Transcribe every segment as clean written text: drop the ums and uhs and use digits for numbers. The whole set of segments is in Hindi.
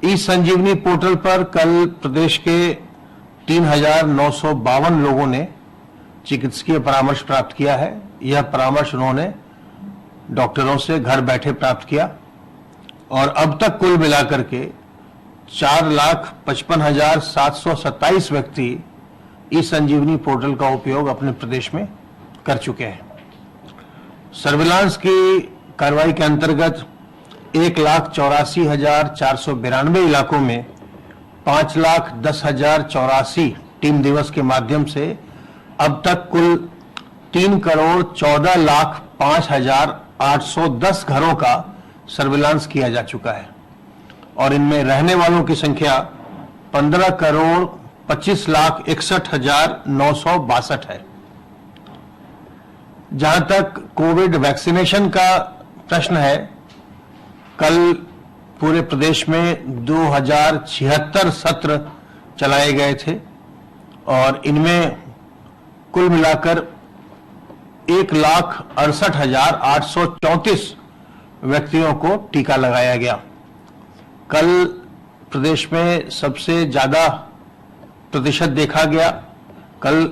ई संजीवनी पोर्टल पर कल प्रदेश के 3,952 लोगों ने चिकित्सकीय परामर्श प्राप्त किया है। यह परामर्श उन्होंने डॉक्टरों से घर बैठे प्राप्त किया और अब तक कुल मिलाकर के 4,55,727 व्यक्ति ई संजीवनी पोर्टल का उपयोग अपने प्रदेश में कर चुके हैं। सर्विलांस की कार्रवाई के अंतर्गत 1,84,492 इलाकों में 5,10,084 टीम दिवस के माध्यम से अब तक कुल 3,14,05,810 घरों का सर्विलांस किया जा चुका है और इनमें रहने वालों की संख्या 15,25,61,962 है। जहां तक कोविड वैक्सीनेशन का प्रश्न है, कल पूरे प्रदेश में 2,076 सत्र चलाए गए थे और इनमें कुल मिलाकर 1,68,834 व्यक्तियों को टीका लगाया गया। कल प्रदेश में सबसे ज्यादा प्रतिशत देखा गया। कल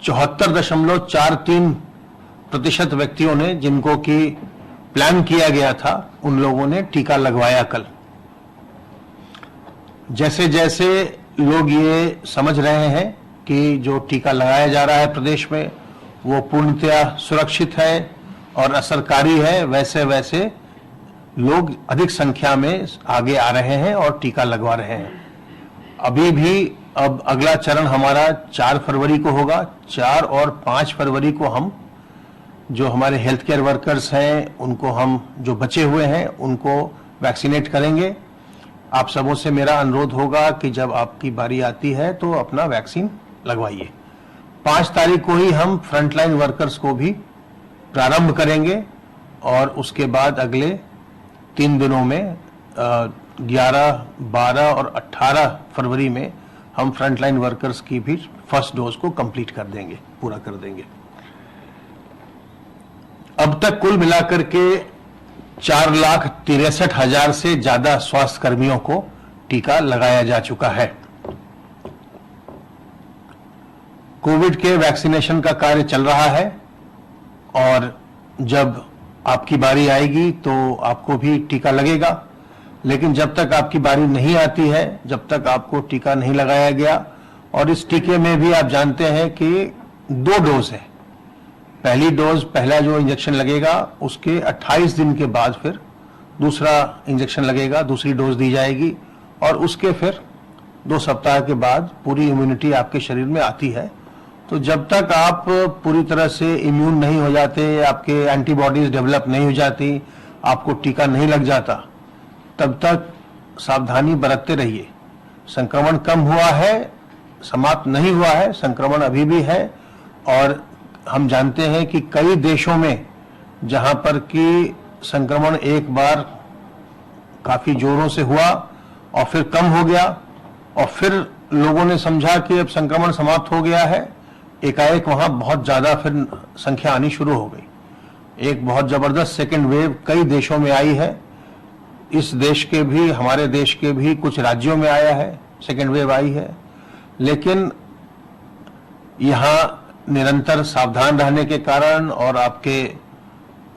74.43% व्यक्तियों ने, जिनको कि प्लान किया गया था, उन लोगों ने टीका लगवाया कल। जैसे जैसे लोग ये समझ रहे हैं कि जो टीका लगाया जा रहा है प्रदेश में वो पूर्णतया सुरक्षित है और असरकारी है, वैसे वैसे लोग अधिक संख्या में आगे आ रहे हैं और टीका लगवा रहे हैं। अभी भी अब अगला चरण हमारा 4 फरवरी को होगा। 4 और 5 फरवरी को हम जो हमारे हेल्थ केयर वर्कर्स हैं, उनको हम जो बचे हुए हैं उनको वैक्सीनेट करेंगे। आप सबों से मेरा अनुरोध होगा कि जब आपकी बारी आती है तो अपना वैक्सीन लगवाइए। 5 तारीख को ही हम फ्रंटलाइन वर्कर्स को भी प्रारंभ करेंगे और उसके बाद अगले 3 दिनों में 11, 12 और 18 फरवरी में हम फ्रंटलाइन वर्कर्स की भी फर्स्ट डोज को कंप्लीट कर देंगे, पूरा कर देंगे। अब तक कुल मिलाकर के 4,63,000 से ज्यादा स्वास्थ्य कर्मियों को टीका लगाया जा चुका है। कोविड के वैक्सीनेशन का कार्य चल रहा है और जब आपकी बारी आएगी तो आपको भी टीका लगेगा। लेकिन जब तक आपकी बारी नहीं आती है, जब तक आपको टीका नहीं लगाया गया, और इस टीके में भी आप जानते हैं कि 2 डोज है। पहली डोज, पहला जो इंजेक्शन लगेगा उसके 28 दिन के बाद फिर दूसरा इंजेक्शन लगेगा, दूसरी डोज दी जाएगी और उसके फिर 2 सप्ताह के बाद पूरी इम्यूनिटी आपके शरीर में आती है। तो जब तक आप पूरी तरह से इम्यून नहीं हो जाते, आपके एंटीबॉडीज डेवलप नहीं हो जाती, आपको टीका नहीं लग जाता, तब तक सावधानी बरतते रहिए। संक्रमण कम हुआ है, समाप्त नहीं हुआ है, संक्रमण अभी भी है। और हम जानते हैं कि कई देशों में जहां पर कि संक्रमण एक बार काफी जोरों से हुआ और फिर कम हो गया और फिर लोगों ने समझा कि अब संक्रमण समाप्त हो गया है, एकाएक वहां बहुत ज्यादा फिर संख्या आनी शुरू हो गई। एक बहुत जबरदस्त सेकेंड वेव कई देशों में आई है। इस देश के भी, हमारे देश के भी कुछ राज्यों में आया है, सेकेंड वेव आई है। लेकिन यहां निरंतर सावधान रहने के कारण और आपके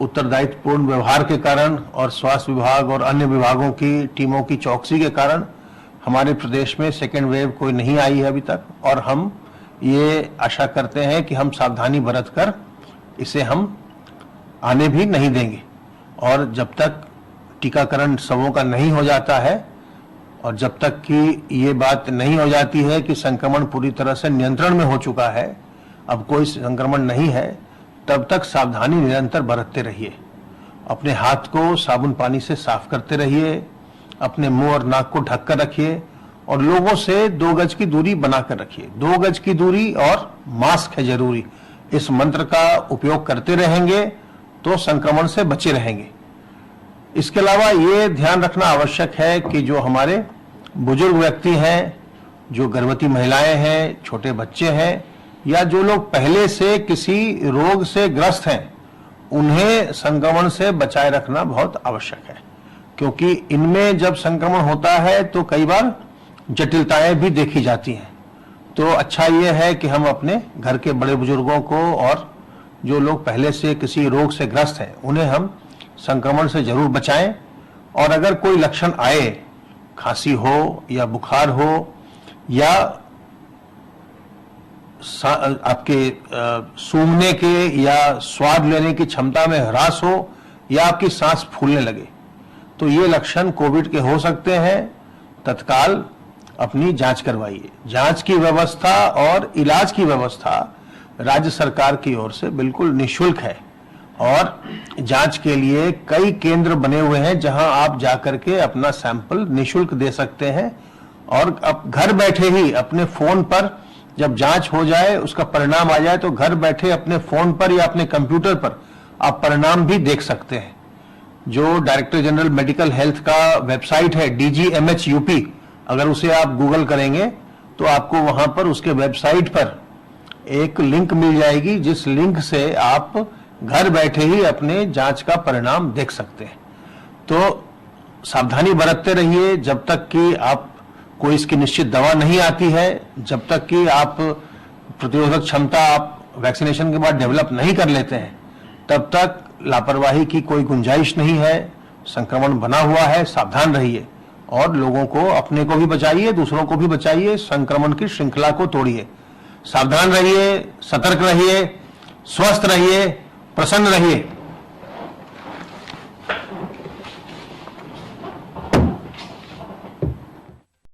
उत्तरदायित्वपूर्ण व्यवहार के कारण और स्वास्थ्य विभाग और अन्य विभागों की टीमों की चौकसी के कारण हमारे प्रदेश में सेकेंड वेव कोई नहीं आई है अभी तक। और हम ये आशा करते हैं कि हम सावधानी बरतकर इसे हम आने भी नहीं देंगे। और जब तक टीकाकरण सबों का नहीं हो जाता है और जब तक कि ये बात नहीं हो जाती है कि संक्रमण पूरी तरह से नियंत्रण में हो चुका है, अब कोई संक्रमण नहीं है, तब तक सावधानी निरंतर बरतते रहिए। अपने हाथ को साबुन पानी से साफ करते रहिए, अपने मुंह और नाक को ढक कर रखिए और लोगों से 2 गज की दूरी बनाकर रखिए। 2 गज की दूरी और मास्क है जरूरी। इस मंत्र का उपयोग करते रहेंगे तो संक्रमण से बचे रहेंगे। इसके अलावा ये ध्यान रखना आवश्यक है कि जो हमारे बुजुर्ग व्यक्ति हैं, जो गर्भवती महिलाएं हैं, छोटे बच्चे हैं, या जो लोग पहले से किसी रोग से ग्रस्त हैं, उन्हें संक्रमण से बचाए रखना बहुत आवश्यक है। क्योंकि इनमें जब संक्रमण होता है तो कई बार जटिलताएं भी देखी जाती हैं। तो अच्छा यह है कि हम अपने घर के बड़े बुजुर्गों को और जो लोग पहले से किसी रोग से ग्रस्त हैं उन्हें हम संक्रमण से जरूर बचाएं। और अगर कोई लक्षण आए, खांसी हो या बुखार हो या आपके सूंघने के या स्वाद लेने की क्षमता में ह्रास हो या आपकी सांस फूलने लगे, तो ये लक्षण कोविड के हो सकते हैं। तत्काल अपनी जांच करवाइए। जांच की व्यवस्था और इलाज की व्यवस्था राज्य सरकार की ओर से बिल्कुल निःशुल्क है और जांच के लिए कई केंद्र बने हुए हैं जहां आप जाकर के अपना सैंपल निःशुल्क दे सकते हैं। और अब घर बैठे ही अपने फोन पर जब जांच हो जाए, उसका परिणाम आ जाए, तो घर बैठे अपने फोन पर या अपने कंप्यूटर पर आप परिणाम भी देख सकते हैं। जो डायरेक्टर जनरल मेडिकल हेल्थ का वेबसाइट है DGMH-UP, अगर उसे आप गूगल करेंगे तो आपको वहां पर उसके वेबसाइट पर एक लिंक मिल जाएगी, जिस लिंक से आप घर बैठे ही अपने जांच का परिणाम देख सकते हैं। तो सावधानी बरतते रहिए जब तक कि आप कोई इसकी निश्चित दवा नहीं आती है, जब तक कि आप प्रतिरोधक क्षमता आप वैक्सीनेशन के बाद डेवलप नहीं कर लेते हैं, तब तक लापरवाही की कोई गुंजाइश नहीं है। संक्रमण बना हुआ है, सावधान रहिए और लोगों को, अपने को भी बचाइए, दूसरों को भी बचाइए, संक्रमण की श्रृंखला को तोड़िए। सावधान रहिए, सतर्क रहिए, स्वस्थ रहिए, प्रसन्न रहिए।